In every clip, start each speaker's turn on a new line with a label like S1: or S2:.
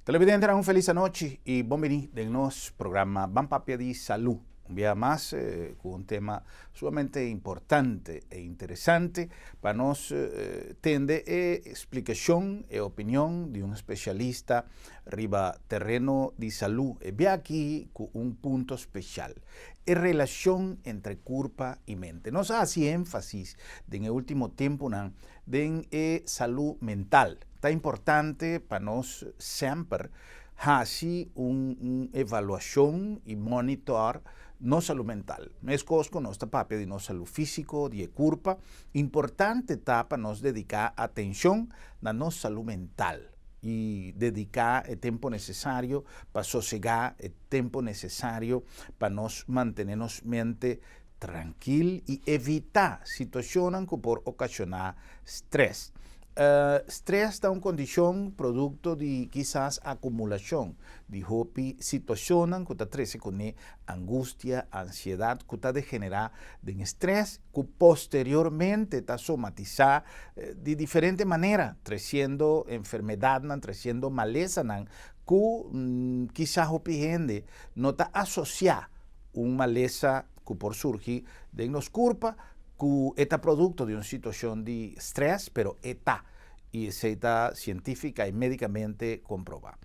S1: Televidentes, una feliz noche y bienvenidos en nuestro programa PAPIA de SALU. Un día más con un tema sumamente importante e interesante para nos tener explicación y opinión de un especialista riba terreno de salud. Y ve aquí con un punto especial. Es relación entre kurpa y mente. Nos hace énfasis en el último tiempo en salud mental. Está importante para nos siempre hacer una evaluación y monitor no salud mental. Es con nuestra papia de no salud físico, de kurpa. Importante está para nos dedicar atención a nuestra salud mental y dedicar el tiempo necesario para sosegar, el tiempo necesario para nos mantenernos mente tranquila y evitar situaciones que por ocasionar estrés. Estrés está una condición producto de quizás acumulación de situaciones que traen con angustia, ansiedad, que está de generar de estrés que posteriormente está somatizada de diferente manera, trayendo enfermedad, trayendo maleza, que quizás hende no está asociada una maleza que por surgir de nos kurpa, que está producto de una situación de estrés, pero está y se está científica y médicamente comprobada.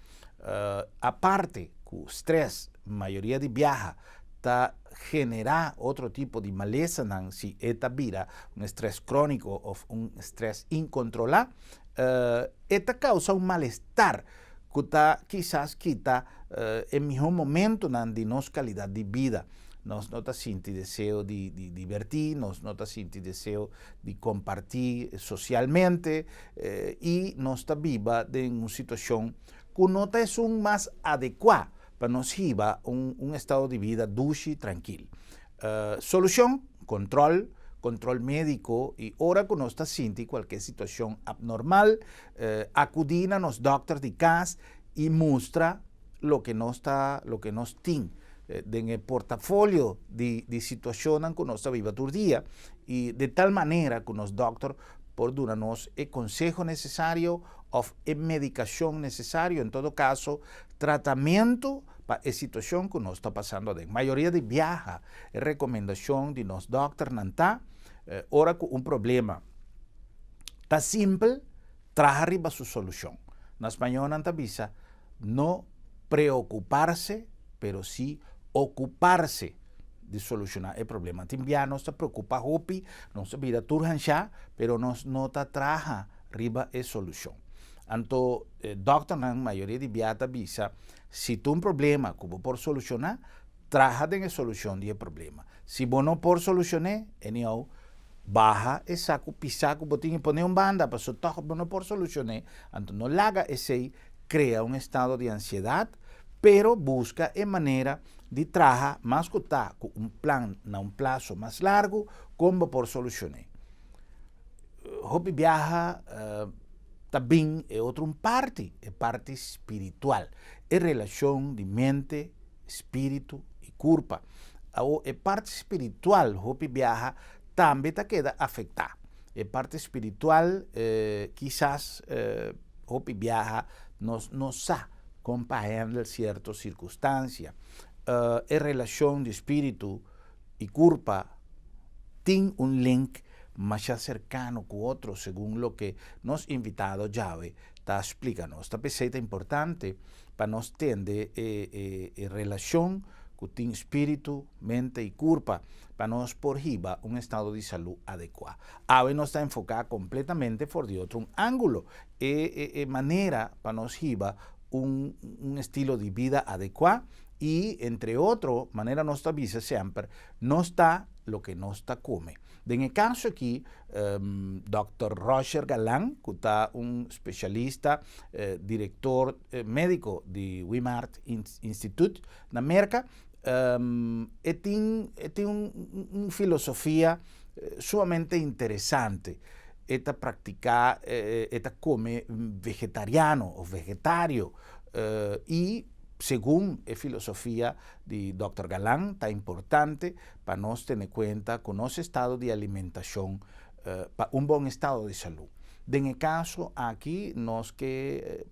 S1: Aparte que el estrés, mayoría de viaja, está genera otro tipo de maleza, si esta vira un estrés crónico o un estrés incontrolado, esta causa un malestar que está quizás quita el mejor momento de nuestra calidad de vida. Nos nota sinti deseo de divertir, nos nota sinti deseo de compartir socialmente y nos está viva en una situación que nota es un más adecuado para nos llevar un estado de vida dulce y tranquilo. Solución, control médico y ahora que nos está sinti cualquier situación abnormal, acudir a los doctores de casa y muestra lo que nos tiene en el portafolio de situaciones que nos viva todo día y de tal manera que los doctores por darnos el consejo necesario o medicación necesario, en todo caso, tratamiento para la situación que nos está pasando. La mayoría de viaja, recomendación de los doctores, ahora que un problema está simple, trae arriba su solución. En español, no preocuparse, pero sí ocuparse de solucionar el problema. También no se preocupa hopi, no se vida turhansha, pero nos nota traja arriba es solución. Anto doctor la mayoría de viata visa, si tú un problema como por solucionar, traja de solución de problema. Si vos no por solucionar, baja esa pisaco botín y pone un banda, pero eso no por solucionar, anto no laga ese crea un estado de ansiedad, pero busca en manera de trabajar más con un plan a un plazo más largo, como por solucionar. Hobby viaja también es otra parte espiritual, es relación de mente, espíritu y kurpa. La parte espiritual, hobby viaja, también te queda afectada. La parte espiritual, quizás, hobby viaja, no sabe comprender ciertas circunstancias. La relación de espíritu y kurpa tiene un link más cercano que otro, según lo que nos invitado Yahweh está explicando. Esta peseta importante para nos tener relación que tiene espíritu, mente y kurpa, para nos por jiba un estado de salud adecuado. Ahora no está enfocada completamente por de otro ángulo, manera para nos jiba un estilo de vida adecuado y, entre otras manera, nuestra vida siempre no está lo que no está come. En el caso aquí, Dr. Roger Gallant, que está un especialista, director médico de Weimar Institute, en Merka, tiene una filosofía sumamente interesante. Esta practica, esta come vegetariano o vegetario y según la filosofía de Dr. Gallant, está importante para nos tener cuenta con nuestro estado de alimentación, para un buen estado de salud. En el caso aquí, nos que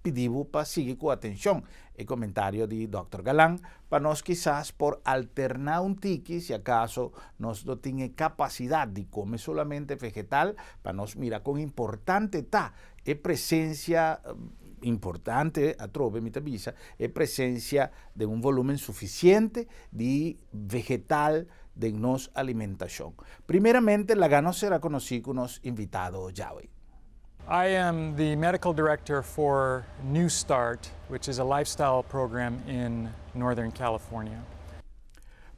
S1: pedimos para seguir con atención el comentario de Dr. Gallant, para nos quizás por alternar un tiki, si acaso nos no tiene capacidad de comer solamente vegetal, para nos mirar con importante está presencia importante a trove mi tabisa, presencia de un volumen suficiente de vegetal de nos alimentación. Primeramente, la gano será conocido con los invitados ya hoy.
S2: I am the medical director for New Start, which is a lifestyle program in Northern California.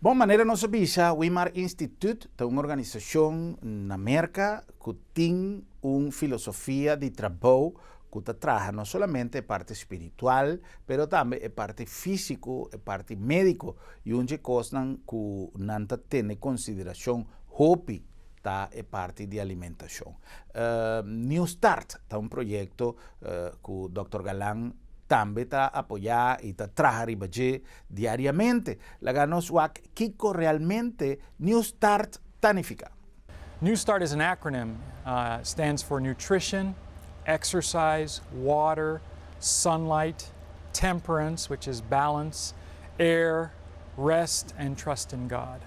S1: Bom maneira nossa bisa, Weimar Institute é uma organização na Merka que tem uma filosofia de trabalho que trabalha não somente a parte espiritual, mas também a parte físico, a parte médico, e onde coisas que não tem em consideração hobby, tá é parte de alimentação. New Start é um projeto que o Dr. Gallant também está apoiando e está trabalhando diariamente. Laganos wak kiko realmente New Start significa.
S2: New Start is an acronym. Stands for nutrition, exercise, water, sunlight, temperance, which is balance, air, rest, and trust in God.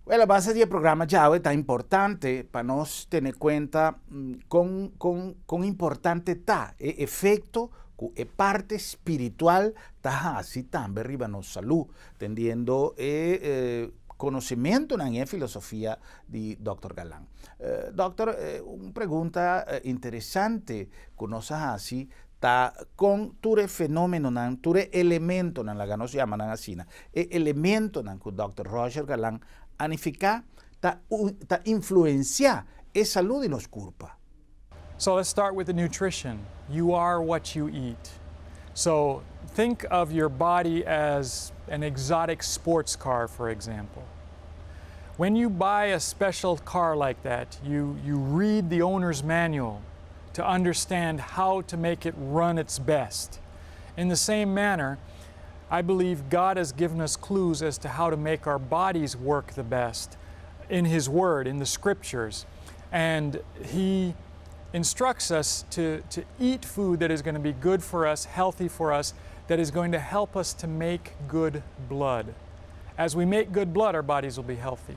S1: Well, a base do programa já é importante para nós ter em conta com importante tá o efeito que a parte espiritual está assim também arriba na saúde, tendendo conhecimento na filosofia de Dr. Gallant. Doctor, uma pergunta interessante que nós assim tá com ture fenômeno nan ture elemento nan laga nós chamamos assim, elemento nan que o Dr. Roger Gallant anificar ta influenciar a saúde nos kurpa.
S2: So let's start with the nutrition. You are what you eat. So think of your body as an exotic sports car, for example. When you buy a special car like that, you read the owner's manual to understand how to make it run its best. In the same manner, I believe God has given us clues as to how to make our bodies work the best in His Word, in the Scriptures. And He instructs us to eat food that is going to be good for us, healthy for us, that is going to help us to make good blood. As we make good blood, our bodies will be healthy.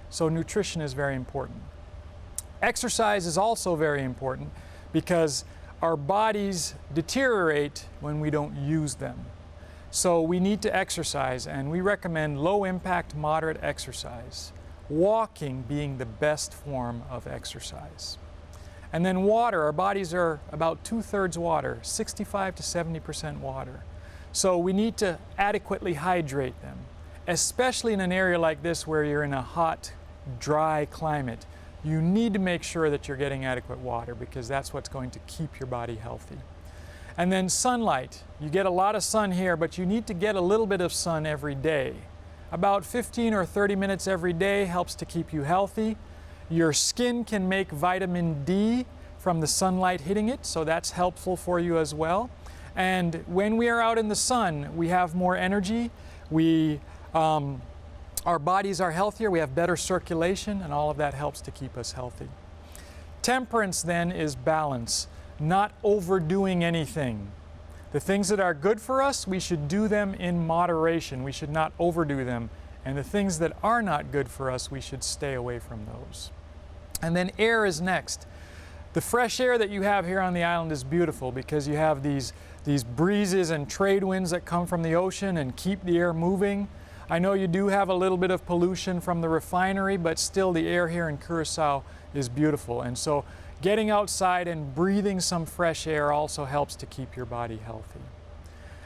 S2: So nutrition is very important. Exercise is also very important because our bodies deteriorate when we don't use them. So we need to exercise, and we recommend low impact, moderate exercise. Walking being the best form of exercise. And then water, our bodies are about 2/3 water, 65 to 70% water. So we need to adequately hydrate them, especially in an area like this where you're in a hot, dry climate. You need to make sure that you're getting adequate water because that's what's going to keep your body healthy. And then sunlight. You get a lot of sun here, but you need to get a little bit of sun every day. About 15 or 30 minutes every day helps to keep you healthy. Your skin can make vitamin D from the sunlight hitting it, so that's helpful for you as well. And when we are out in the sun, we have more energy, our bodies are healthier, we have better circulation, and all of that helps to keep us healthy. Temperance then is balance, not overdoing anything. The things that are good for us, we should do them in moderation. We should not overdo them. And the things that are not good for us, we should stay away from those. And then air is next. The fresh air that you have here on the island is beautiful because you have these breezes and trade winds that come from the ocean and keep the air moving. I know you do have a little bit of pollution from the refinery, but still the air here in Curacao is beautiful. And so getting outside and breathing some fresh air also helps to keep your body healthy.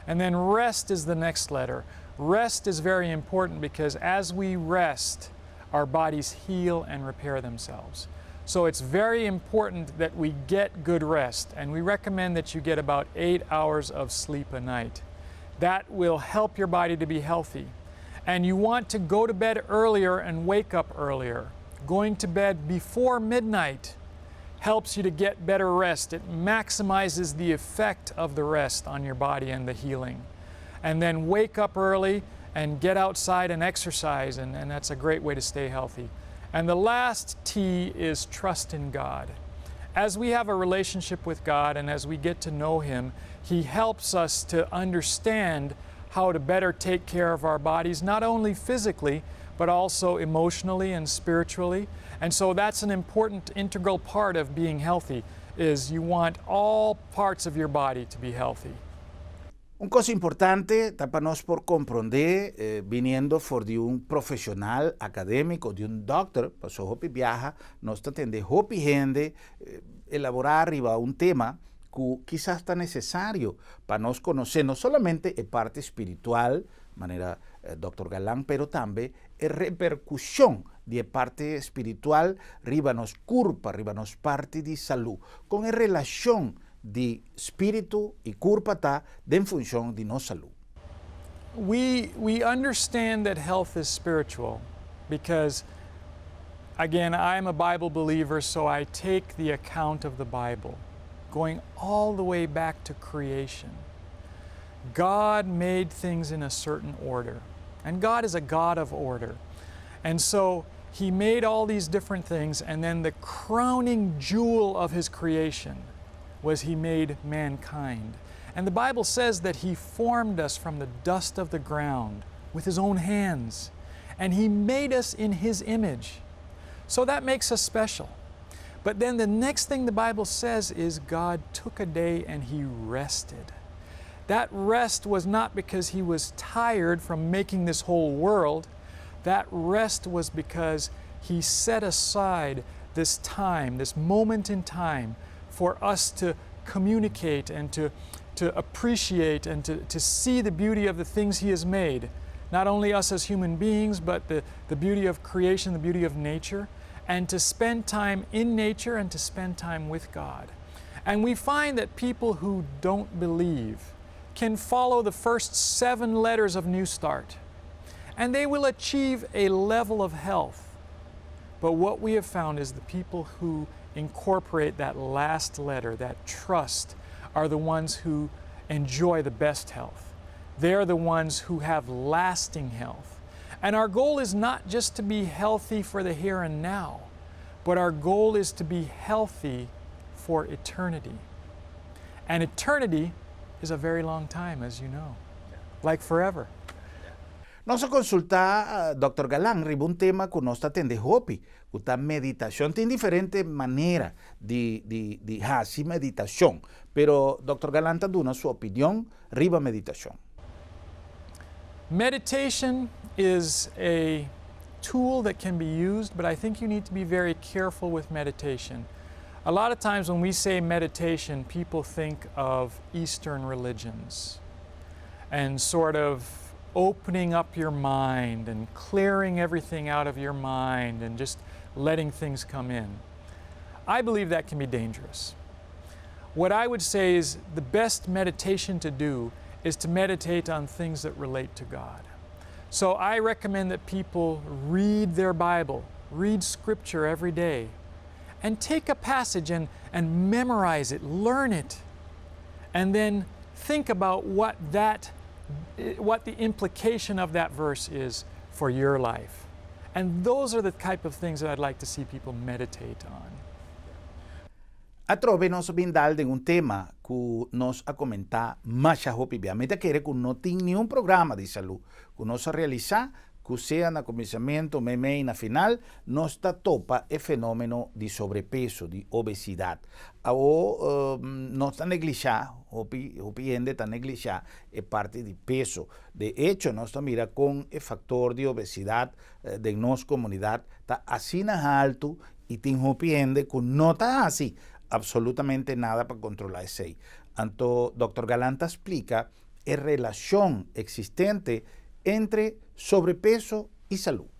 S2: And then rest is the next letter. Rest is very important because as we rest, our bodies heal and repair themselves. So it's very important that we get good rest, and we recommend that you get about 8 hours of sleep a night. That will help your body to be healthy. And you want to go to bed earlier and wake up earlier. Going to bed before midnight helps you to get better rest. It maximizes the effect of the rest on your body and the healing. And then wake up early and get outside and exercise, and that's a great way to stay healthy. And the last T is trust in God. as we have a relationship with God and as we get to know Him, He helps us to understand how to better take care of our bodies, not only physically, but also emotionally and spiritually. And so that's an important integral part of being healthy, is you want all parts of your body to be healthy.
S1: Una cosa importante para nós por compreender, viniendo de un profesional académico, de un doctor, para so hopi viaja, nós está tendo hopi hende, elaborar arriba un tema que quizás está necesario para nós conocer no solamente la parte espiritual, manera Dr. Gallant, pero también la repercusión de parte espiritual riba nos kurpa, riba nos parte de salud, con la relación de Spiritu y kurpa tá en función de nossa salud.
S2: We understand that health is spiritual because, again, I'm a Bible believer, so I take the account of the Bible, going all the way back to creation. God made things in a certain order, and God is a God of order. And so He made all these different things, and then the crowning jewel of His creation was He made mankind. And the Bible says that He formed us from the dust of the ground with His own hands, and He made us in His image. So that makes us special. But then the next thing the Bible says is God took a day and He rested. That rest was not because He was tired from making this whole world. That rest was because He set aside this time, this moment in time, for us to communicate and to appreciate and to see the beauty of the things He has made. Not only us as human beings, but the beauty of creation, the beauty of nature, and to spend time in nature and to spend time with God. And we find that people who don't believe can follow the first 7 letters of New Start, and they will achieve a level of health. But what we have found is the people who incorporate that last letter, that trust, are the ones who enjoy the best health. They're the ones who have lasting health. And our goal is not just to be healthy for the here and now, but our goal is to be healthy for eternity. And eternity is a very long time, as you know, like forever.
S1: Nós consultar Dr. Gallant riba un tema que nós está tendo hopi, que está meditação. Tem diferente maneira de fazer meditação, pero Dr. Gallant está dando sua opinião riba meditação.
S2: Meditation is a tool that can be used, but I think you need to be very careful with meditation. A lot of times when we say meditation, people think of Eastern religions and sort of opening up your mind and clearing everything out of your mind and just letting things come in. I believe that can be dangerous. What I would say is the best meditation to do is to meditate on things that relate to God. So I recommend that people read their Bible, read Scripture every day, and take a passage and memorize it, learn it, and then think about what the implication of that verse is for your life. And those are the type of things that I'd like to see people meditate on.
S1: Atrove nos bindal de un tema que nos a comentar mais a hopi biamente querer que não tem nenhum programa de saúde que nós a realizar que seja na começamento, meio e na final, nós está topa o fenômeno de sobrepeso, de obesidade. Ou nós está neglijar, hopi hende está neglijar a parte de peso. De hecho, nós está mira com o fator de obesidade de nossa comunidade está assim alto e tem hopi hende que não está assim absolutamente nada para controlar isso aí. Então, Dr. Gallant explica a relação existente entre sobrepeso y salud.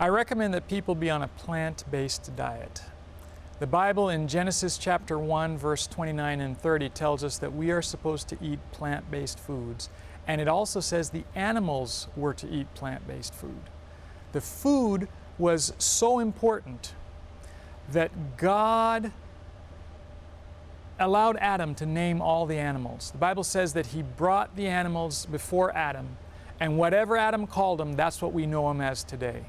S2: I recommend that people be on a plant-based diet. The Bible in Genesis chapter 1, verse 29 and 30 tells us that we are supposed to eat plant-based foods, and it also says the animals were to eat plant-based food. The food was so important that God allowed Adam to name all the animals. The Bible says that He brought the animals before Adam, and whatever Adam called them, that's what we know them as today.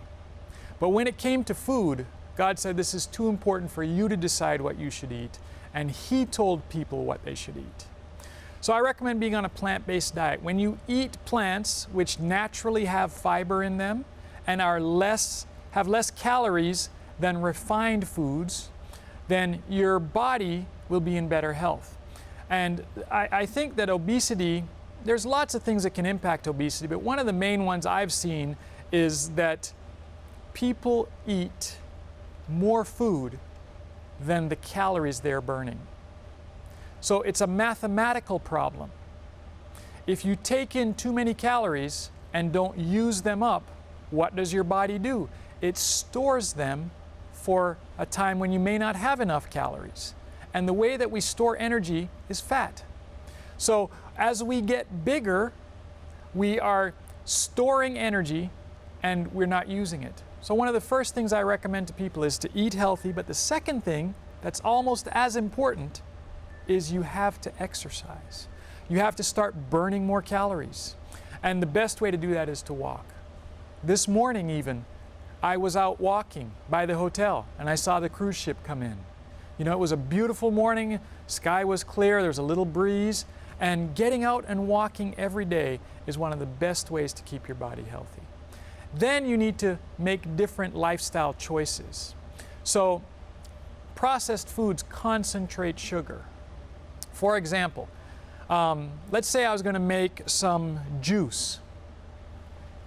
S2: But when it came to food, God said this is too important for you to decide what you should eat, and He told people what they should eat. So I recommend being on a plant-based diet. When you eat plants which naturally have fiber in them and have less calories than refined foods, then your body will be in better health. And I think that obesity, there's lots of things that can impact obesity, but one of the main ones I've seen is that people eat more food than the calories they're burning. So it's a mathematical problem. If you take in too many calories and don't use them up, what does your body do? It stores them for a time when you may not have enough calories. And the way that we store energy is fat. So as we get bigger, we are storing energy and we're not using it. So one of the first things I recommend to people is to eat healthy, but the second thing that's almost as important is you have to exercise. You have to start burning more calories. And the best way to do that is to walk. This morning even, I was out walking by the hotel and I saw the cruise ship come in. You know, it was a beautiful morning, sky was clear, there was a little breeze, and getting out and walking every day is one of the best ways to keep your body healthy. Then you need to make different lifestyle choices. So, processed foods concentrate sugar. For example, let's say I was going to make some juice,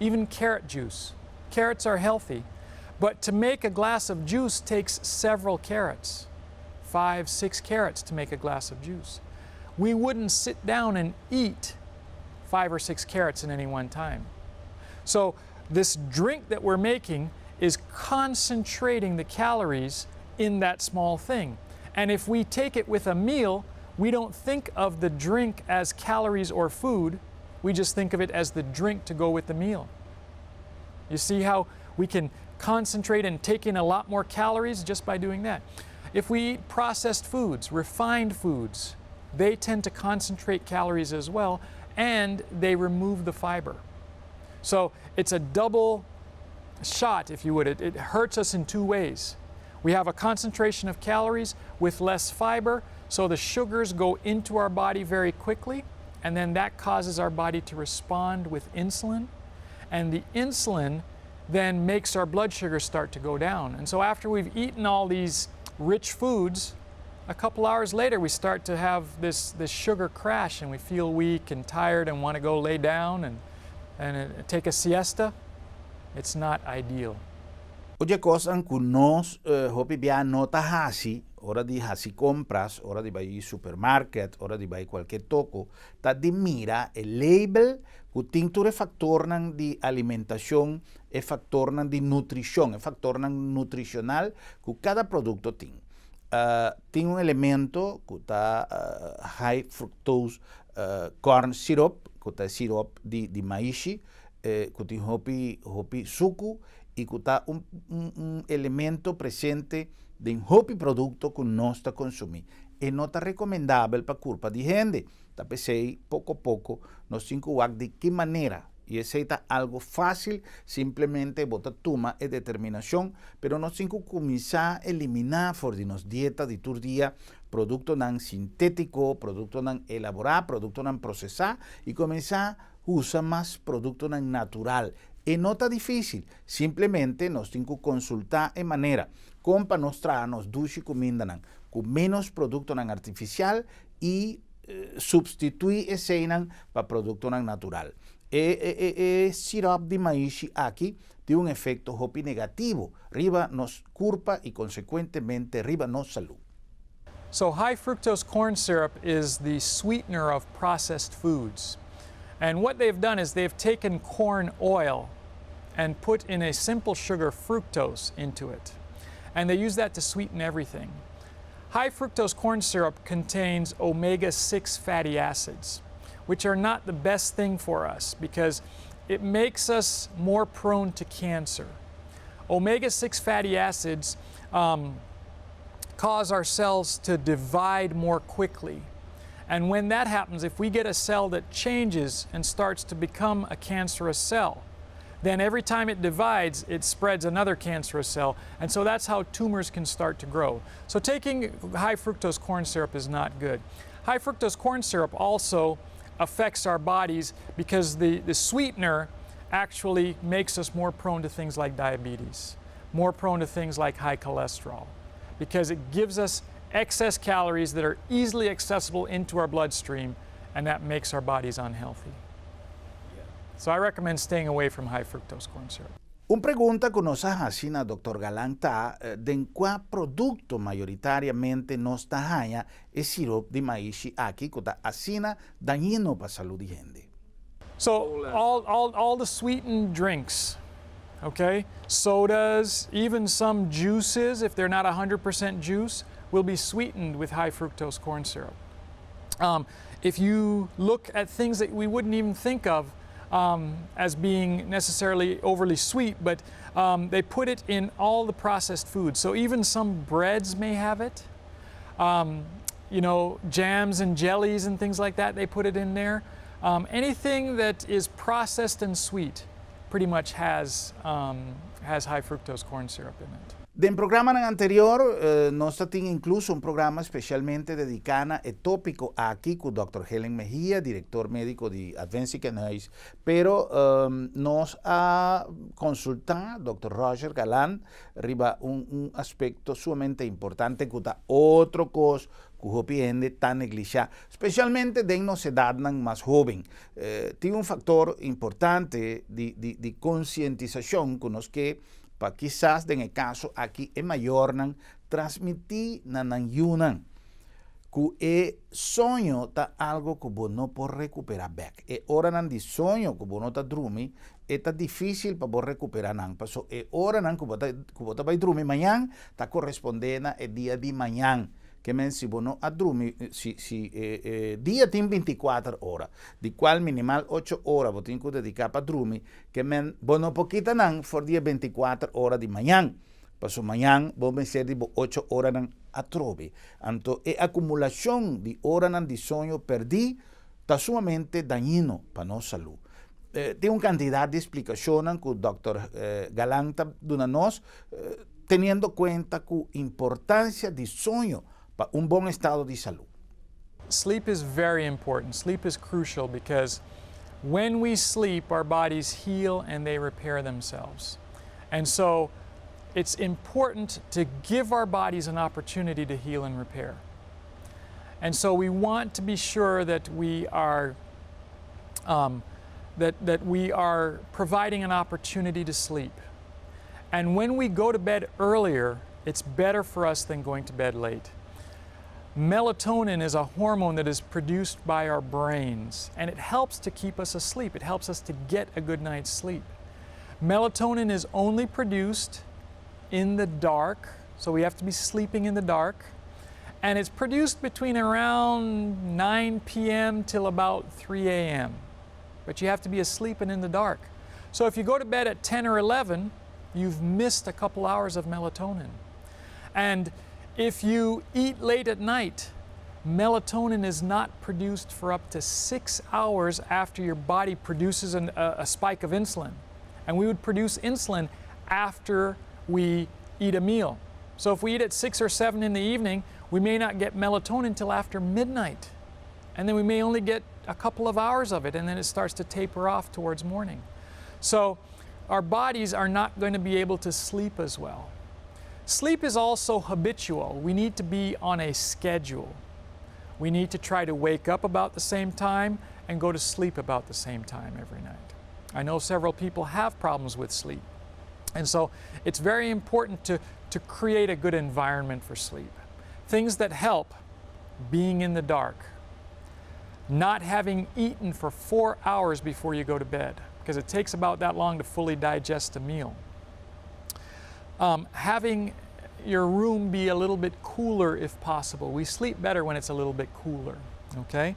S2: even carrot juice. Carrots are healthy, but to make a glass of juice takes several carrots, 5, 6 carrots to make a glass of juice. We wouldn't sit down and eat 5 or 6 carrots in any one time. So this drink that we're making is concentrating the calories in that small thing. And if we take it with a meal, we don't think of the drink as calories or food, we just think of it as the drink to go with the meal. You see how we can concentrate and take in a lot more calories just by doing that. If we eat processed foods, refined foods, they tend to concentrate calories as well, and they remove the fiber. So it's a double shot, if you would. It hurts us in two ways. We have a concentration of calories with less fiber, so the sugars go into our body very quickly, and then that causes our body to respond with insulin, and the insulin then makes our blood sugar start to go down. And so after we've eaten all these rich foods, a couple hours later we start to have this sugar crash and we feel weak and tired and want to go lay down and take a siesta. It's not ideal.
S1: Oye, cosa que nos hopi bia nota hasi, ora di hasi compras, ora di vai supermarket, ora di vai qualche toko, ta di mira e label que tinture factornan di alimentación e factornan di nutrición, e factornan nutricional que cada producto tem. Tem un elemento que está high fructose corn syrup, que está syrup di maíz, que tem hopi suco, y que está un elemento presente de un hopi producto que no está consumido. E no está recomendable para culpa de hende. Tapesei poco a poco nos cinco de qué manera. Y ese es algo fácil, simplemente bota tuma y determinación, pero nos cinco comienza a eliminar por de nos dieta de tu día producto nan sintético, producto nan elaborado, producto nan procesado y comienza a usar más producto nan natural. E no está difícil, simplemente nos tengo que consultar en manera como para nos traernos dulce comida con menos producto artificial y sustituir ese para producto natural. Sirup de maíz aquí tiene un efecto hopi negativo, riba nos kurpa y consecuentemente riba nos salud.
S2: So high fructose corn syrup is the sweetener of processed foods. And what they've done is they've taken corn oil and put in a simple sugar, fructose, into it. And they use that to sweeten everything. High fructose corn syrup contains omega-6 fatty acids, which are not the best thing for us because it makes us more prone to cancer. Omega-6 fatty acids cause our cells to divide more quickly. And when that happens, if we get a cell that changes and starts to become a cancerous cell, then every time it divides, it spreads another cancerous cell, and so that's how tumors can start to grow. So taking high fructose corn syrup is not good. High fructose corn syrup also affects our bodies because the sweetener actually makes us more prone to things like diabetes, more prone to things like high cholesterol, because it gives us excess calories that are easily accessible into our bloodstream, and that makes our bodies unhealthy. So I recommend staying away from high fructose corn syrup.
S1: Una pregunta que nos hace na Dr. Gallant den qua producto mayoritariamente nos tahaña e sirup di maíz aquí que asina dañino para salud y gente.
S2: So all the sweetened drinks, okay, sodas, even some juices, if they're not 100% juice, will be sweetened with high fructose corn syrup. If you look at things that we wouldn't even think of as being necessarily overly sweet, but they put it in all the processed foods. So even some breads may have it. You know, jams and jellies and things like that, they put it in there. Anything that is processed and sweet pretty much has high fructose corn syrup in it.
S1: Den programa anterior, nós tínhamos incluso un programa especialmente dedicado e tópico aqui com o Dr. Helen Mejia, diretor médico de Advanced Canais, pero nos ha consultado Dr. Roger Gallant riba un aspecto sumamente importante que está otro cosa que o hende tan negligenciado, especialmente de nos edad más joven. Tiene un factor importante de concientización que nos que para quizás en el caso aquí es mayor transmitir yunan que el sueño está algo que vos no puedes recuperar back. E hora de sueño que vos no está dormir es difícil para vos recuperar nan. Paso e hora que vos está dormir mañana está correspondiendo el día de mañana. Que men si vos no a dormir, día tiene 24 horas, de cual minimal 8 horas vos tienes que dedicar para dormir, que men vos no poquita nan for día 24 horas de mañana. Paso mañana vos me ser de 8 horas nan a trobe. Entonces, acumulación de horas nan de sueño perdí está sumamente dañino para nuestra salud. Tiene una cantidad de explicaciones que el Dr. Gallant nos teniendo cuenta que la importancia del sueño para un buen estado de salud.
S2: Sleep is very important. Sleep is crucial because when we sleep, our bodies heal and they repair themselves. And so it's important to give our bodies an opportunity to heal and repair. And so we want to be sure that we are that we are providing an opportunity to sleep. And when we go to bed earlier, it's better for us than going to bed late. Melatonin is a hormone that is produced by our brains, and it helps to keep us asleep. It helps us to get a good night's sleep. Melatonin is only produced in the dark, so we have to be sleeping in the dark, and it's produced between around 9 p.m. till about 3 a.m. But you have to be asleep and in the dark. So if you go to bed at 10 or 11, you've missed a couple hours of melatonin. And if you eat late at night, melatonin is not produced for up to 6 hours after your body produces a spike of insulin. And we would produce insulin after we eat a meal. So if we eat at 6 or 7 in the evening, we may not get melatonin until after midnight. And then we may only get a couple of hours of it, and then it starts to taper off towards morning. So our bodies are not going to be able to sleep as well. Sleep is also habitual. We need to be on a schedule. We need to try to wake up about the same time and go to sleep about the same time every night. I know several people have problems with sleep. And so it's very important to create a good environment for sleep. Things that help: being in the dark, not having eaten for 4 hours before you go to bed, because it takes about that long to fully digest a meal. Having your room be a little bit cooler if possible. We sleep better when it's a little bit cooler, okay?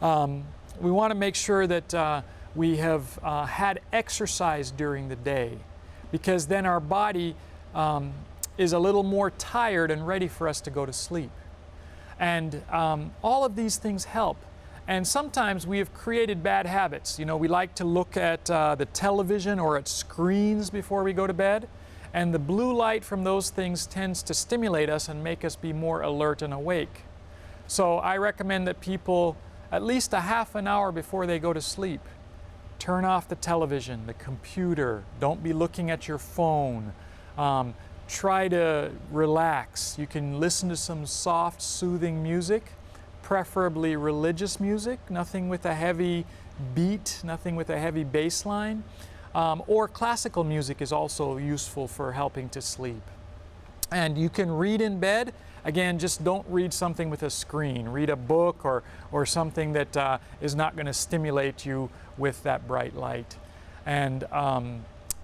S2: We want to make sure that we have had exercise during the day, because then our body is a little more tired and ready for us to go to sleep. And all of these things help. And sometimes we have created bad habits. You know, we like to look at the television or at screens before we go to bed. And the blue light from those things tends to stimulate us and make us be more alert and awake. So I recommend that people, at least a half an hour before they go to sleep, turn off the television, the computer, don't be looking at your phone. Try to relax. You can listen to some soft, soothing music, preferably religious music, nothing with a heavy beat, nothing with a heavy bass line. Or classical music is also useful for helping to sleep. And you can read in bed. Again, just don't read something with a screen. Read a book or something that is not going to stimulate you with that bright light. And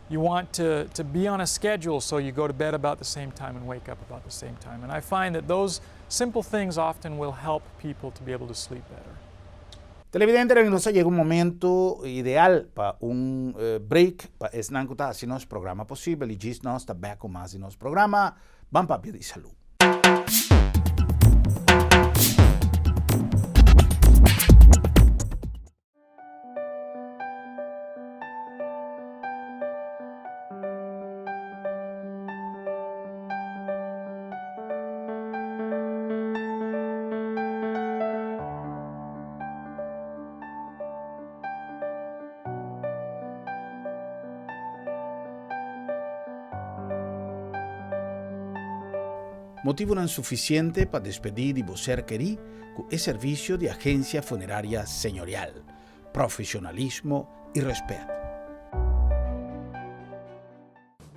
S2: you want to be on a schedule so you go to bed about the same time and wake up about the same time. And I find that those simple things often will help people to be able to sleep better.
S1: Televidente, entonces llega un momento ideal para un break para escuchar si nos programa posible y gis nos está back con más y nos programa Ban Papia di Salud. Motivo non suficiente para despedir de vos ser querido con el servicio de agencia funeraria señorial, profesionalismo y respeto.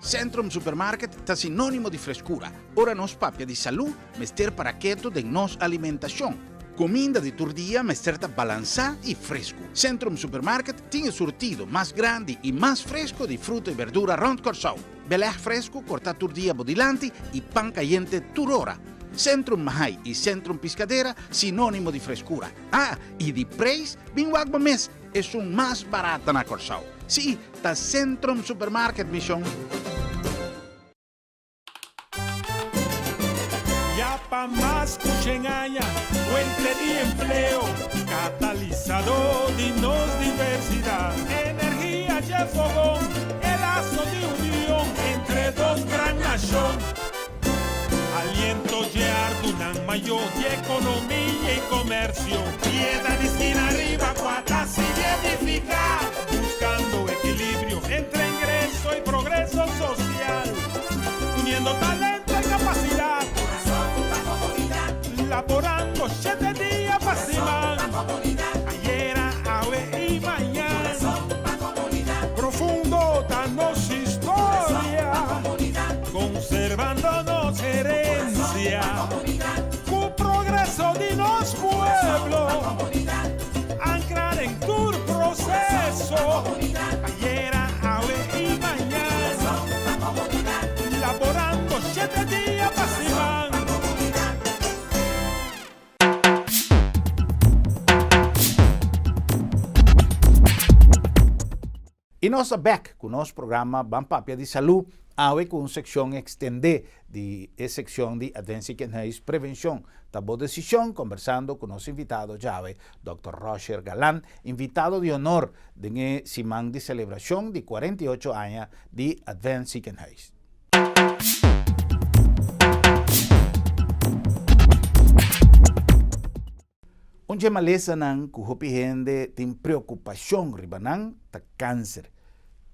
S1: Centrum Supermarket está sinónimo de frescura. Ora nos papia de salud, mester paraqueto de nos alimentación. Comida de turdia, mester balanzada y fresco. Centrum Supermarket tiene surtido más grande y más fresco de fruta y verdura rond Corsau. Beleg fresco, corta turdia bodilanti y pan caliente turora. Centrum Mahai y Centrum Piscadera, sinónimo de frescura. Ah, y de precio, bien wagma mes, es un más barato na Corsau. Sí, está Centrum Supermarket, mission.
S3: Pa' más cuchenaya, fuente de empleo, catalizador de nos diversidad, energía y fogón, el lazo de unión entre dos gran naciones, aliento y ardunan mayor de economía y comercio, piedra de esquina arriba, cuatas y edificar, buscando equilibrio entre ingreso y progreso social, uniendo talento y capacidad. Laborando 7 días para cima, ayer, hoy y mañana, profundo danos historia, conservándonos herencia, con progreso de los pueblos, anclar en tu proceso, ayer, hoy y mañana, laborando 7 días para cima.
S1: Y nos back con nuestro programa Ban Papia de Salud, ahora con una sección extendida de sección de advertencia que es prevención. Tabo decisión conversando con nuestro invitado llave, Dr. Roger Gallant, invitado de honor de Simán de celebración de 48 años de advertencia que es. Un maleza nan que hende tem preocupación ribanan ta cáncer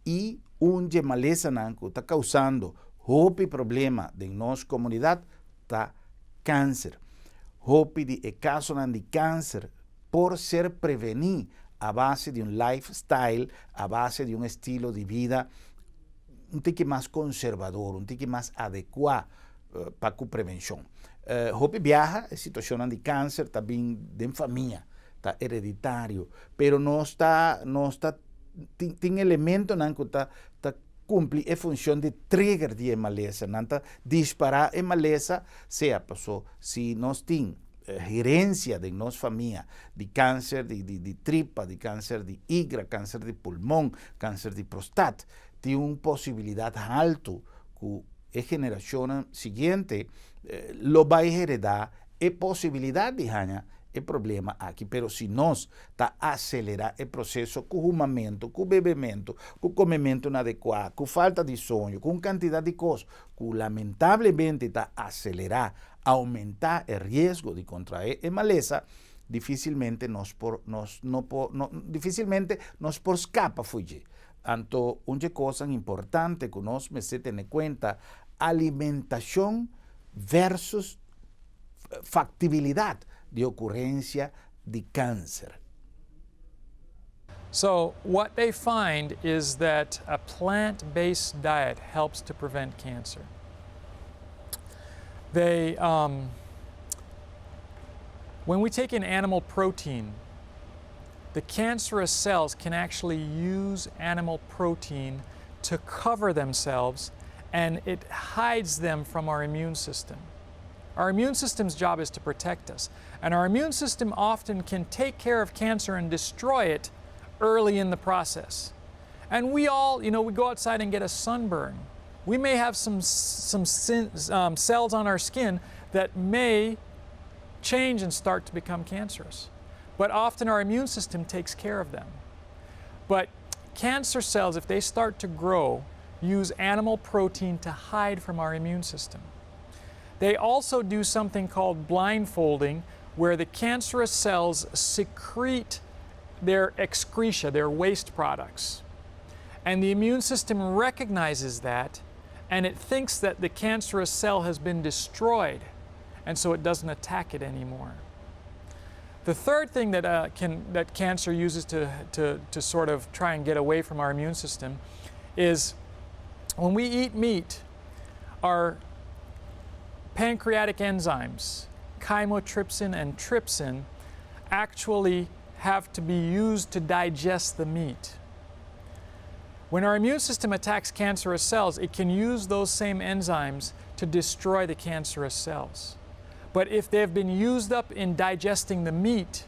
S1: y un maleza nan que está causando hopi problema de nos comunidad ta cáncer. Hopi de caso nan de cáncer por ser prevenir a base de un lifestyle, a base de un estilo de vida un tique más conservador, un tique más adecuado para la prevención. Hopi viaja, situación de cáncer también de familia, está hereditario, pero no está tiene elementos que está cumple a función de trigger de maleza, nanta disparar a maleza, sea pasó si nos tiene herencia de nos familia de cáncer de tripa, de cáncer de hígado, cáncer de pulmón, cáncer de próstata, tiene una posibilidad alta que la generación siguiente lo va a heredar y posibilidad de o problema aqui. Pero se nós tá acelerar o processo com rumamento, com bebimento, com comimento inadequado, com falta de sonho, com quantidade de coisas, que lamentavelmente tá acelerar, aumentar o risco de contrair a maleza, dificilmente nós por escapa fugir. Então, uma coisa importante que nós precisamos ter em conta, alimentação versus factibilidade de ocorrência de câncer.
S2: So what they find is that a plant-based diet helps to prevent cancer. When we take in animal protein, the cancerous cells can actually use animal protein to cover themselves, and it hides them from our immune system. Our immune system's job is to protect us, and our immune system often can take care of cancer and destroy it early in the process. And we all, we go outside and get a sunburn. We may have some cells on our skin that may change and start to become cancerous. But often our immune system takes care of them. But cancer cells, if they start to grow, use animal protein to hide from our immune system. They also do something called blindfolding, where the cancerous cells secrete their excreta, their waste products. And the immune system recognizes that, and it thinks that the cancerous cell has been destroyed, and so it doesn't attack it anymore. The third thing that cancer uses to sort of try and get away from our immune system is when we eat meat, our pancreatic enzymes, chymotrypsin and trypsin, actually have to be used to digest the meat. When our immune system attacks cancerous cells, it can use those same enzymes to destroy the cancerous cells. But if they've been used up in digesting the meat,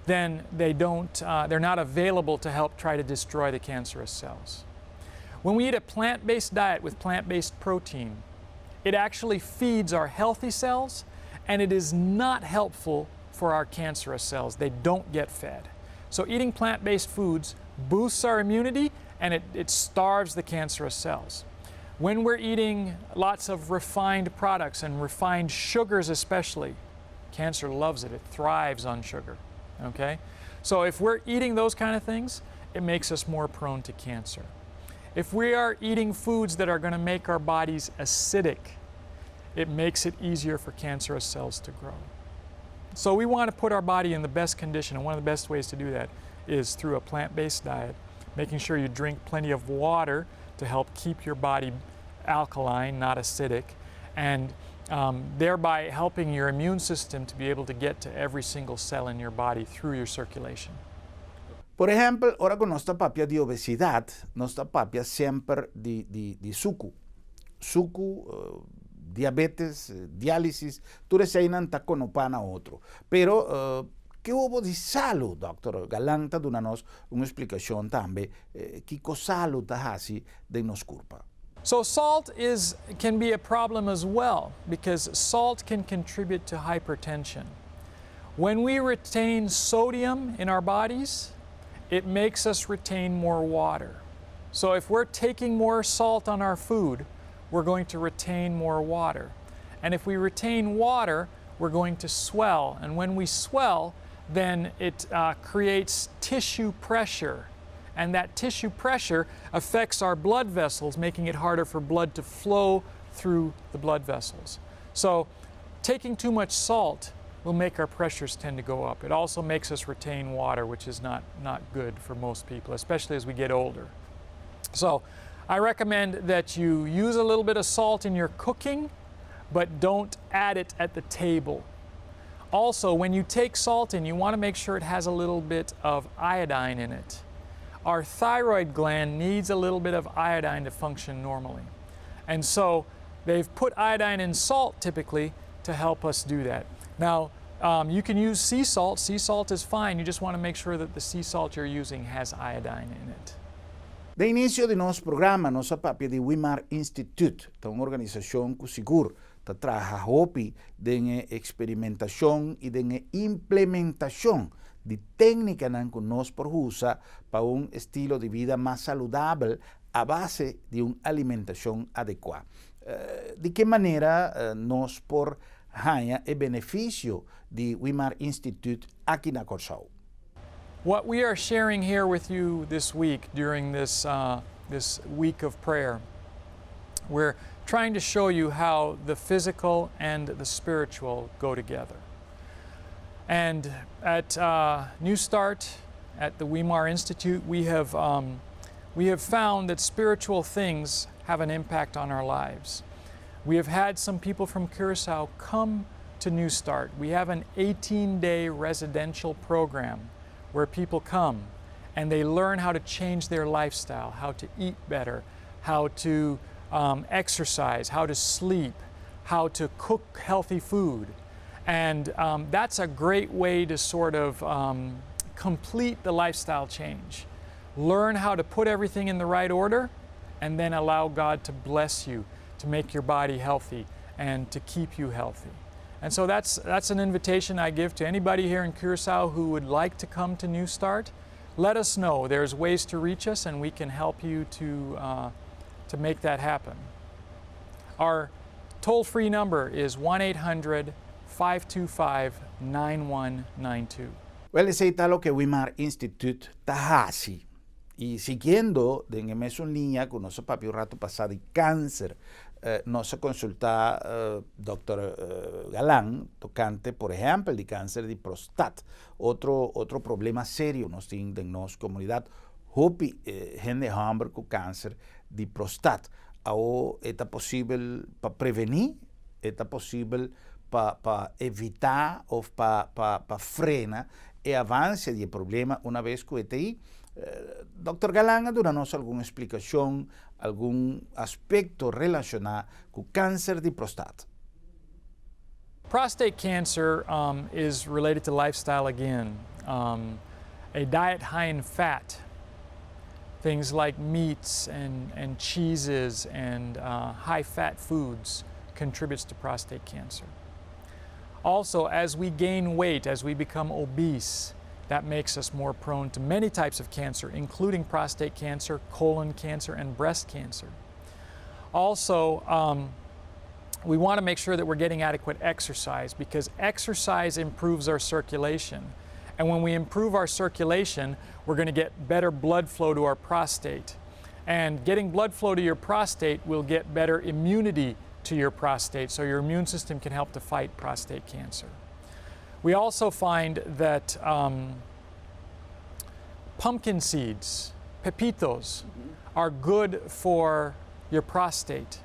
S2: then they're not available to help try to destroy the cancerous cells. When we eat a plant-based diet with plant-based protein, it actually feeds our healthy cells, and it is not helpful for our cancerous cells. They don't get fed. So eating plant-based foods boosts our immunity, and it starves the cancerous cells. When we're eating lots of refined products and refined sugars especially, cancer loves it. It thrives on sugar, okay? So if we're eating those kind of things, it makes us more prone to cancer. If we are eating foods that are going to make our bodies acidic, it makes it easier for cancerous cells to grow. So we want to put our body in the best condition, and one of the best ways to do that is through a plant-based diet, making sure you drink plenty of water to help keep your body alkaline, not acidic, and thereby helping your immune system to be able to get to every single cell in your body through your circulation.
S1: Por ejemplo, ahora con nuestra papia de obesidad, nuestra papia siempre de suco, diabetes, diálisis, tú reseinan ta conopana otro. Pero, ¿qué hubo de SALU, Dr. Gallant, dando-nos uma explicação também, que SALU está assim de nos kurpa?
S2: So salt can be a problem as well, because salt can contribute to hypertension. When we retain sodium in our bodies, it makes us retain more water. So if we're taking more salt on our food, we're going to retain more water. And if we retain water, we're going to swell. And when we swell, then it creates tissue pressure. And that tissue pressure affects our blood vessels, making it harder for blood to flow through the blood vessels. So taking too much salt will make our pressures tend to go up. It also makes us retain water, which is not good for most people, especially as we get older. So I recommend that you use a little bit of salt in your cooking, but don't add it at the table. Also, when you take salt in, you want to make sure it has a little bit of iodine in it. Our thyroid gland needs a little bit of iodine to function normally. And so they've put iodine in salt typically to help us do that. Now, you can use sea salt. Sea salt is fine. You just want to make sure that the sea salt you're using has iodine in it.
S1: De inicio de nosso programa, nossa papia de Weimar Institute, uma organização que segura ta trabaja hopi de experimentación y de implementación de técnicas que nos usa para un estilo de vida más saludable a base de una alimentación adecuada. ¿De qué manera nos por haya el beneficio de Weimar Institute aquí en Corsao?
S2: What we are sharing here with you this week during this week of prayer, we're trying to show you how the physical and the spiritual go together. And at New Start, at the Weimar Institute, we have found that spiritual things have an impact on our lives. We have had some people from Curacao come to New Start. We have an 18-day residential program where people come and they learn how to change their lifestyle, how to eat better, how to exercise, how to sleep, how to cook healthy food. And that's a great way to sort of complete the lifestyle change. Learn how to put everything in the right order and then allow God to bless you, to make your body healthy and to keep you healthy. And so that's an invitation I give to anybody here in Curacao who would like to come to New Start. Let us know. There's ways to reach us and we can help you to make that happen. Our toll-free number is 1-800-525-9192.
S1: Well, ese es lo que Weimar Institute está haciendo. Y siguiendo en esa línea con nuestro papi un rato pasado de cáncer, nos consulta Dr. Gallant, tocante, por ejemplo, de cáncer de próstata. Otro problema serio nos tiene en nuestra comunidad, hopi hende hambre con cáncer de próstata. Ahora, ¿es posible para prevenir? ¿Es posible para evitar o para frenar el avance del problema una vez que esté ahí? Dr. Gallant, duranos alguna explicación, algún aspecto relacionado con cáncer de próstata.
S2: Prostate cancer is related to lifestyle again. A diet high in fat, things like meats and cheeses and high-fat foods contributes to prostate cancer. Also, as we gain weight, as we become obese, that makes us more prone to many types of cancer, including prostate cancer, colon cancer, and breast cancer. Also, we want to make sure that we're getting adequate exercise because exercise improves our circulation. And when we improve our circulation, we're going to get better blood flow to our prostate. And getting blood flow to your prostate will get better immunity to your prostate, so your immune system can help to fight prostate cancer. We also find that pumpkin seeds, pepitos, are good for your prostate.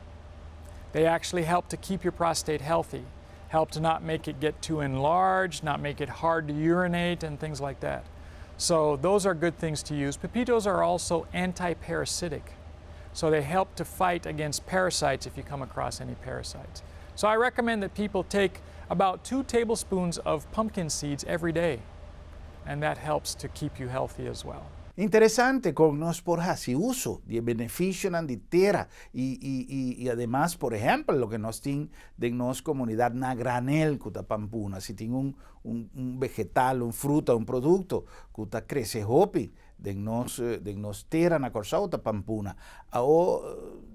S2: They actually help to keep your prostate healthy, help to not make it get too enlarged, not make it hard to urinate and things like that. So those are good things to use. Pepitos are also anti-parasitic. So they help to fight against parasites if you come across any parasites. So I recommend that people take about 2 tablespoons of pumpkin seeds every day, and that helps to keep you healthy as well.
S1: Interesante con nos por hacer uso de beneficio de tierra y además, por ejemplo, lo que nos tiene de nos comunidad na granel que pampuna, si tiene un vegetal, un fruta, un producto que crece hopi de nos tierra na corsao ta pampuna. Ahora,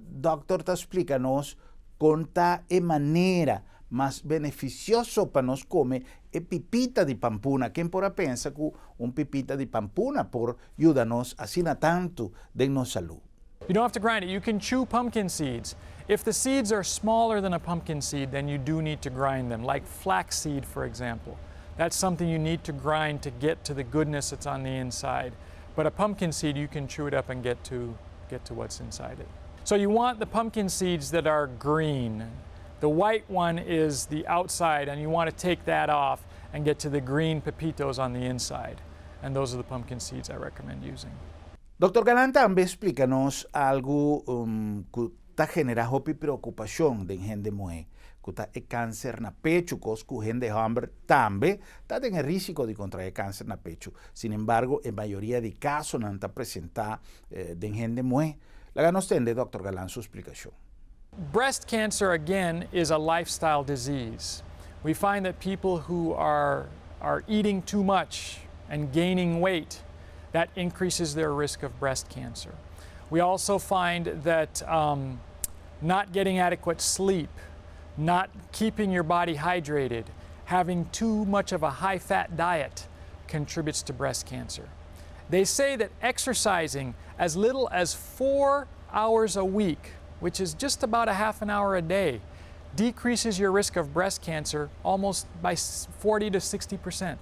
S1: doctor, te explícanos con ta manera más beneficioso para nos comer pipita de pampuna. ¿Quién podrá pensar que pipita de pampuna por ayudarnos así na tanto de nos salud?
S2: You don't have to grind it. You can chew pumpkin seeds. If the seeds are smaller than a pumpkin seed, then you do need to grind them, like flaxseed, for example. That's something you need to grind to get to the goodness that's on the inside. But a pumpkin seed, you can chew it up and get to what's inside it. So you want the pumpkin seeds that are green. The white one is the outside, and you want to take that off and get to the green pepitos on the inside. And those are the pumpkin seeds I recommend using.
S1: Dr. Gallant, también explícanos algo que está generando preocupación de gente muy, que está el cáncer na pecho, que gente hambre también está en el riesgo de contraer cáncer na pecho. Sin embargo, en mayoría de casos no está presentada de gente muy. La nos tende, Dr. Gallant, su explicación.
S2: Breast cancer, again, is a lifestyle disease. We find that people who are eating too much and gaining weight, that increases their risk of breast cancer. We also find that not getting adequate sleep, not keeping your body hydrated, having too much of a high-fat diet contributes to breast cancer. They say that exercising as little as 4 hours a week, which is just about a half an hour a day, decreases your risk of breast cancer almost by 40 to 60%.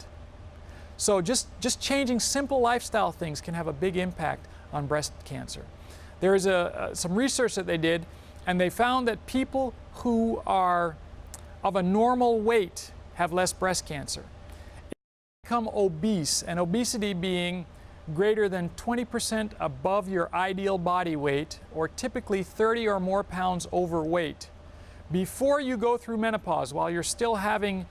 S2: So just changing simple lifestyle things can have a big impact on breast cancer. There is some research that they did, and they found that people who are of a normal weight have less breast cancer. If you become obese, and obesity being greater than 20% above your ideal body weight, or typically 30 or more pounds overweight, before you go through menopause, while you're still having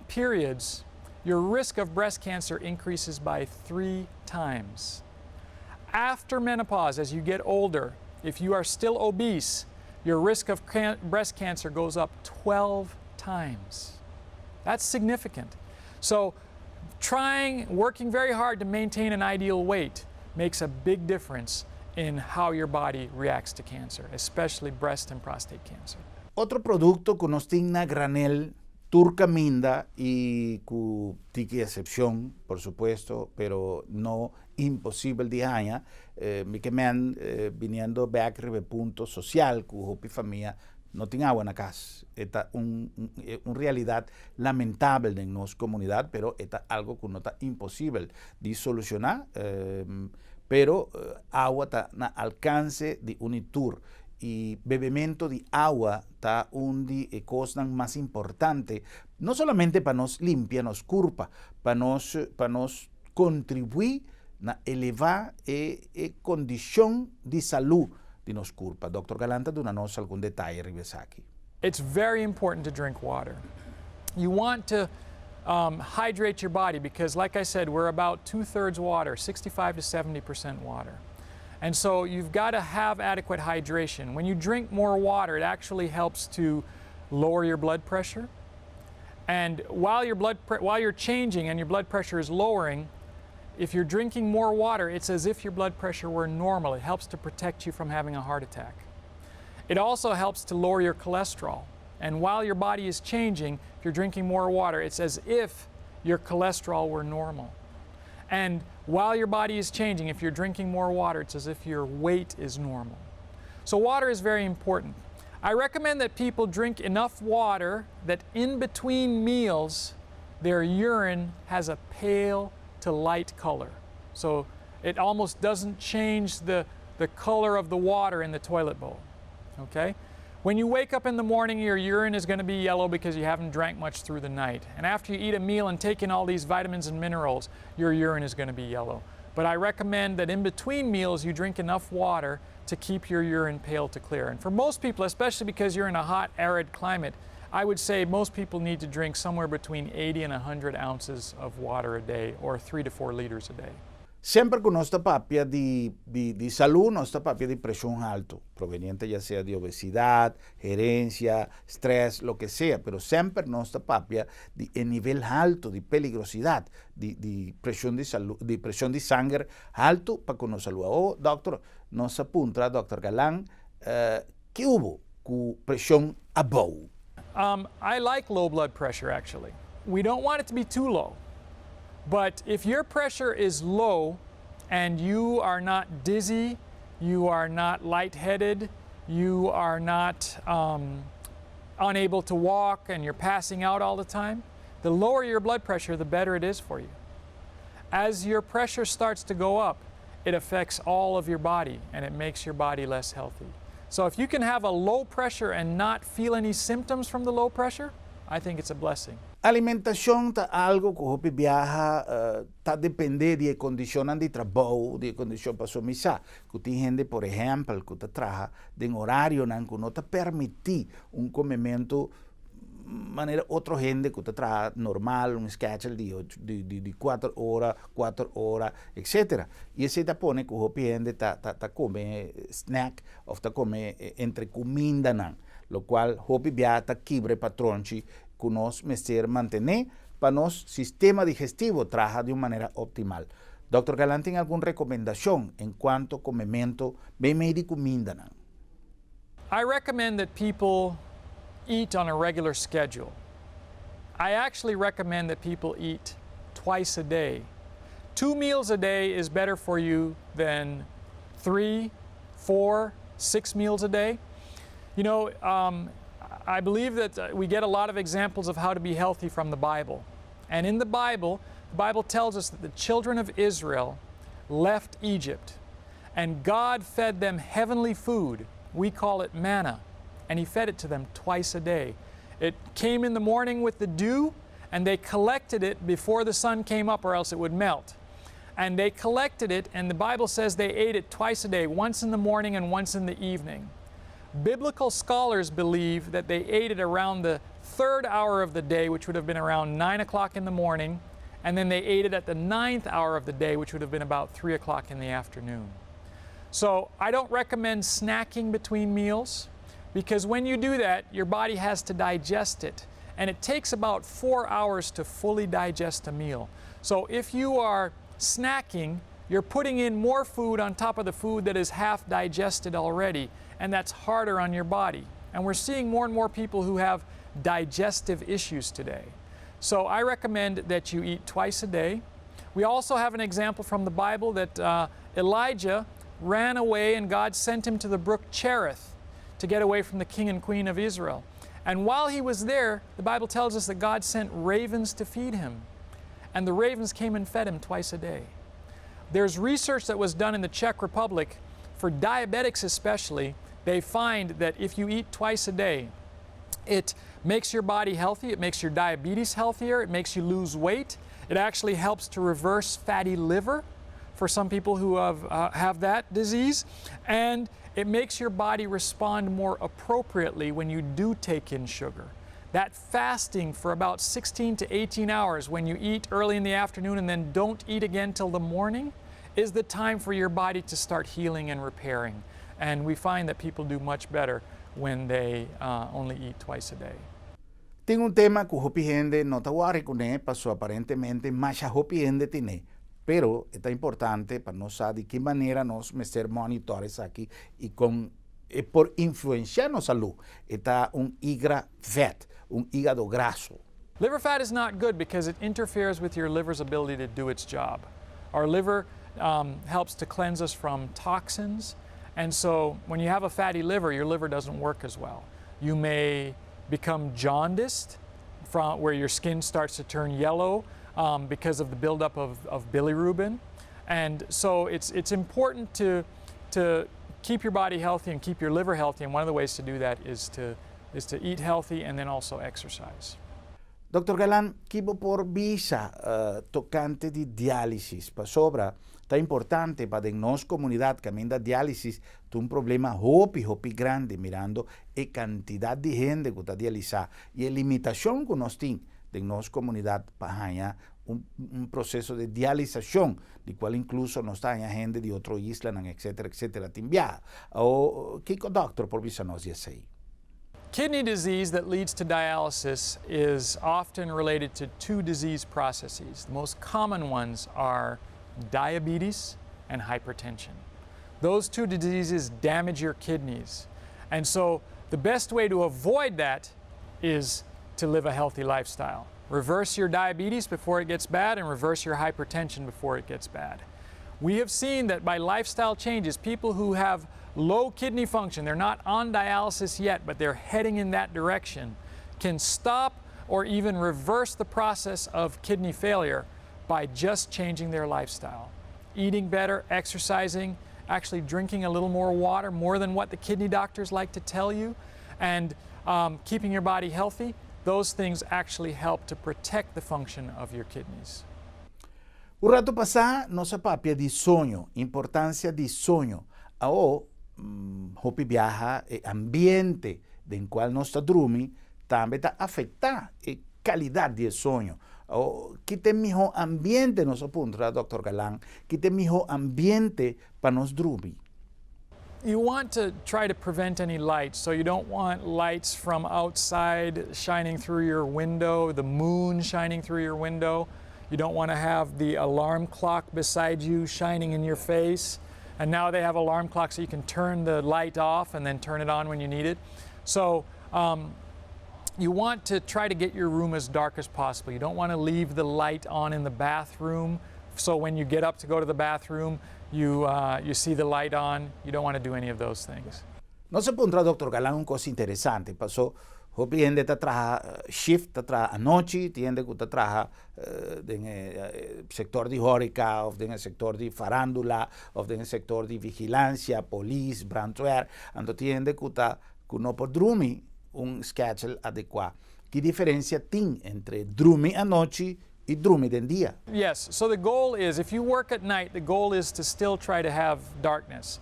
S2: periods, your risk of breast cancer increases by 3 times. After menopause, as you get older, if you are still obese, your risk of breast cancer goes up 12 times. That's significant. So working very hard to maintain an ideal weight makes a big difference in how your body reacts to cancer, especially breast and prostate cancer.
S1: Otro producto que nos tigna granel, kaminda y cu tiki excepción, por supuesto, pero no imposible de aña, mi que men viniendo back ribe punto social, cu hopi familia no tiene agua en la casa. Esta una realidad lamentable en nuestra comunidad, pero esta algo que no está imposible de solucionar, pero agua está al alcance de unitur. Y bebimiento de agua está una de cosas más importantes, no solamente para nos limpiar, nos kurpa, para nos contribuir a elevar la condición de salud de nos kurpa. Dr. Gallant, dónanos algún detalle aquí.
S2: It's very important to drink water. You want to hydrate your body because, like I said, we're about 2/3 water, 65 to 70% water. And so you've got to have adequate hydration. When you drink more water, it actually helps to lower your blood pressure. And while you're changing and your blood pressure is lowering, if you're drinking more water, it's as if your blood pressure were normal. It helps to protect you from having a heart attack. It also helps to lower your cholesterol. And while your body is changing, if you're drinking more water, it's as if your cholesterol were normal. And while your body is changing, if you're drinking more water, it's as if your weight is normal. So water is very important. I recommend that people drink enough water that in between meals, their urine has a pale to light color. So it almost doesn't change the color of the water in the toilet bowl, okay? When you wake up in the morning, your urine is going to be yellow because you haven't drank much through the night. And after you eat a meal and take in all these vitamins and minerals, your urine is going to be yellow. But I recommend that in between meals, you drink enough water to keep your urine pale to clear. And for most people, especially because you're in a hot, arid climate, I would say most people need to drink somewhere between 80 and 100 ounces of water a day, or 3 to 4 liters a day.
S1: Sempre con nuestra papia de salud, nuestra papia de presión alto, proveniente ya sea de obesidad, herencia, estrés, lo que sea, pero siempre nuestra papia de nivel alto de peligrosidad, de presión de salud, de presión de sangre alto para con nuestra salud. Oh, doctor, nos apunta, doctor Gallant, ¿qué hubo con presión above?
S2: I like low blood pressure, actually. We don't want it to be too low. But if your pressure is low and you are not dizzy, you are not lightheaded, you are not unable to walk and you're passing out all the time, the lower your blood pressure, the better it is for you. As your pressure starts to go up, it affects all of your body and it makes your body less healthy. So if you can have a low pressure and not feel any symptoms from the low pressure, I think it's a blessing.
S1: Alimentación ta algo que hopi viaja ta depende de condiciones de trabajo, de condición para su misa. Que tem gente, por ejemplo, que trabaja de horario nan que no te permite un comimiento maneira outro hende que trabalha normal, um schedule de 4 horas, etc. E esse tá põe que o hopi hende tá come snack ou tá come entre kaminda nan, lo qual hopi bia tá quebre patronchi que nós mestre manter para nosso sistema digestivo trabalhar de uma maneira optimal. Dr. Gallant, tem alguma recomendação em quanto ao comimento bem meio de kaminda nan?
S2: I recommend that people eat on a regular schedule. I actually recommend that people eat twice a day. 2 meals a day is better for you than 3, 4, 6 meals a day. You know, I believe that we get a lot of examples of how to be healthy from the Bible. And in the Bible tells us that the children of Israel left Egypt and God fed them heavenly food. We call it manna. And he fed it to them twice a day. It came in the morning with the dew, and they collected it before the sun came up, or else it would melt. And they collected it, and the Bible says they ate it twice a day, once in the morning and once in the evening. Biblical scholars believe that they ate it around the 3rd hour of the day, which would have been around 9 o'clock in the morning, and then they ate it at the 9th hour of the day, which would have been about 3 o'clock in the afternoon. So I don't recommend snacking between meals, because when you do that, your body has to digest it. And it takes about 4 hours to fully digest a meal. So if you are snacking, you're putting in more food on top of the food that is half digested already, and that's harder on your body. And we're seeing more and more people who have digestive issues today. So I recommend that you eat twice a day. We also have an example from the Bible that Elijah ran away and God sent him to the brook Cherith to get away from the king and queen of Israel. And while he was there, the Bible tells us that God sent ravens to feed him. And the ravens came and fed him twice a day. There's research that was done in the Czech Republic, for diabetics especially. They find that if you eat twice a day, it makes your body healthy, it makes your diabetes healthier, it makes you lose weight. It actually helps to reverse fatty liver for some people who have that disease. And it makes your body respond more appropriately when you do take in sugar. That fasting for about 16 to 18 hours when you eat early in the afternoon and then don't eat again till the morning is the time for your body to start healing and repairing. And we find that people do much better when they only eat twice a day.
S1: Tem tema que o hopi hende não está a passou aparentemente, mas a hopi hende tem. Pero é importante para nós saber de que maneira nós mestre monitor isso aqui e por influenciar nossa saúde. Está hígado fat, hígado grasso.
S2: Liver fat is not good because it interferes with your liver's ability to do its job. Our liver helps to cleanse us from toxins, and so when you have a fatty liver, your liver doesn't work as well. You may become jaundiced, from where your skin starts to turn yellow, because of the buildup of bilirubin. And so it's important to keep your body healthy and keep your liver healthy, and one of the ways to do that is to eat healthy and then also exercise.
S1: Dr. Gallant, kibo por visa tocante de diálisis, pa sobra, tá importante para nossa comunidade que ainda diálisis tem problema hopi grande mirando a quantidade de gente que está dializada e a limitação que nós temos de nossa comunidade para ganhar processo de dialização, de qual incluso nós está gente de outra isla, etc. Timbia. O que o doctor por visa nós diz aí?
S2: Kidney disease that leads to dialysis is often related to 2 disease processes. The most common ones are diabetes and hypertension. Those 2 diseases damage your kidneys. And so the best way to avoid that is to live a healthy lifestyle. Reverse your diabetes before it gets bad and reverse your hypertension before it gets bad. We have seen that by lifestyle changes, people who have low kidney function, they're not on dialysis yet, but they're heading in that direction, can stop or even reverse the process of kidney failure by just changing their lifestyle. Eating better, exercising, actually drinking a little more water, more than what the kidney doctors like to tell you, and keeping your body healthy. Those things actually help to protect the function of your kidneys.
S1: O rato passar, nossa papia de sonho, importância de sonho. Ao hopi viaja, ambiente em qual nós dormimos, também está afetar a qualidade de sonho. Que tem miho ambiente, nosso ponto, Dr. Gallant, que tem miho ambiente para nós dormir.
S2: You want to try to prevent any light, so you don't want lights from outside shining through your window, the moon shining through your window. You don't want to have the alarm clock beside you shining in your face. And now they have alarm clocks so you can turn the light off and then turn it on when you need it. So you want to try to get your room as dark as possible. You don't want to leave the light on in the bathroom, so when you get up to go to the bathroom, you see the light on. You don't want to do any of those things.
S1: No se pondrá, Dr. Gallant, una cosa interesante. Pasó, hopi gente trabaja shift, trabaja anoche, tiende que trabaja en el sector de hórica, o en el sector de farándula, o en el sector de vigilancia, police, brandwear, ando tiende que no puede dormir un schedule adecuado. ¿Qué diferencia tiene entre dormir anoche y dormir de día?
S2: Yes, so the goal is, if you work at night, the goal is to still try to have darkness.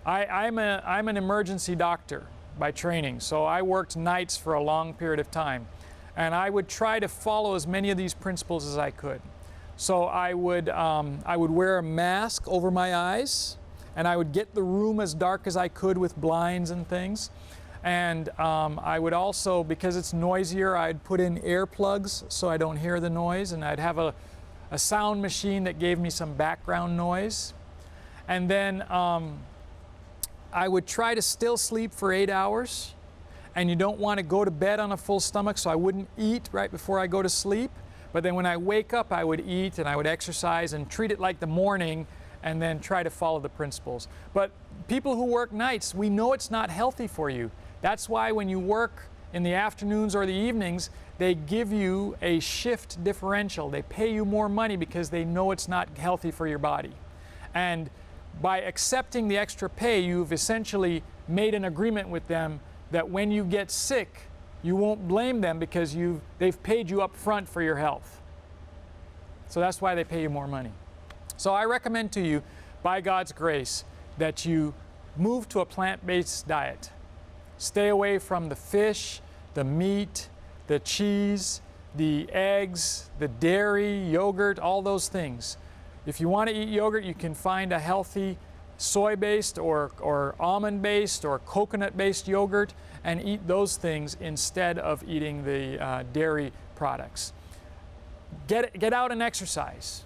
S2: I'm an emergency doctor by training, so I worked nights for a long period of time. And I would try to follow as many of these principles as I could. So I would wear a mask over my eyes, and I would get the room as dark as I could with blinds and things. And I would also, because it's noisier, I'd put in earplugs so I don't hear the noise, and I'd have a sound machine that gave me some background noise. And then I would try to still sleep for 8 hours, and you don't want to go to bed on a full stomach, so I wouldn't eat right before I go to sleep. But then when I wake up, I would eat and I would exercise and treat it like the morning, and then try to follow the principles. But people who work nights, we know it's not healthy for you. That's why when you work in the afternoons or the evenings, they give you a shift differential. They pay you more money because they know it's not healthy for your body. And by accepting the extra pay, you've essentially made an agreement with them that when you get sick, you won't blame them because they've paid you up front for your health. So that's why they pay you more money. So I recommend to you, by God's grace, that you move to a plant-based diet. Stay away from the fish, the meat, the cheese, the eggs, the dairy, yogurt, all those things. If you want to eat yogurt, you can find a healthy soy-based or almond-based or coconut-based yogurt and eat those things instead of eating the dairy products. Get out and exercise.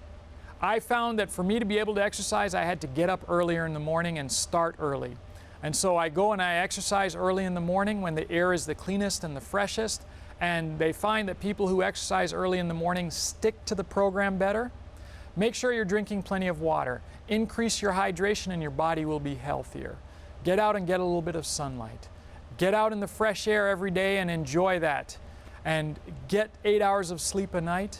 S2: I found that for me to be able to exercise, I had to get up earlier in the morning and start early. And so I go and I exercise early in the morning when the air is the cleanest and the freshest, and they find that people who exercise early in the morning stick to the program better. Make sure you're drinking plenty of water. Increase your hydration and your body will be healthier. Get out and get a little bit of sunlight. Get out in the fresh air every day and enjoy that. And get 8 hours of sleep a night,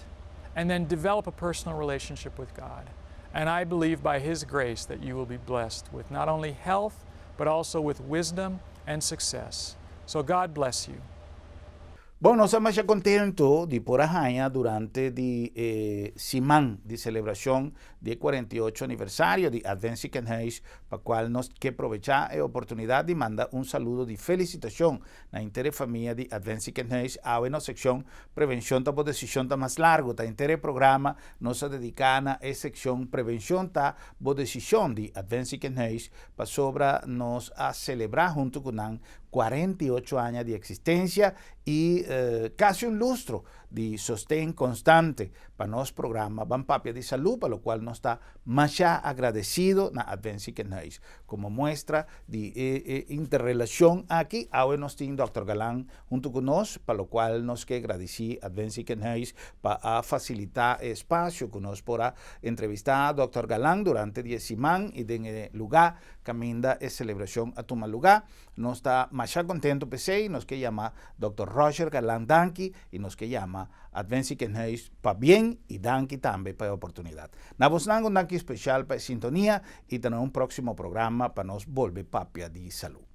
S2: and then develop a personal relationship with God. And I believe by His grace that you will be blessed with not only health, but also with wisdom and success. So God bless you.
S1: Bueno, estamos ya contentos de por ajaña durante el semana de celebración del 48 aniversario de Adventist House, para cual nos que aprovechar la oportunidad de mandar un saludo de felicitación a la entera familia de Adventist House. A una sección prevención ta decisión ta más largo, ta entera programa nos dedicana a sección prevención ta decisión de Adventist House para sobra nos a celebrar junto con 48 años de existencia y casi un lustro de sostén constante para nuestro programa Ban PAPIA de Salud, para lo cual nos está más agradecido na Adventist House. Como muestra de interrelación aquí, ahora nos tiene Dr. Gallant junto con nosotros, para lo cual nos que agradecí Adventist House para facilitar espacio que nos podrá entrevistar a Dr. Gallant durante 10 semanas y en el lugar kaminda es celebración a tomar lugar. Nos está más contento y nos que llama Dr. Roger Gallant Danki y nos que llama Adventist House para bien y Danki también para oportunidad. Nabos nango Danki especial para sintonía y tener un próximo programa para nos volver papia de salud.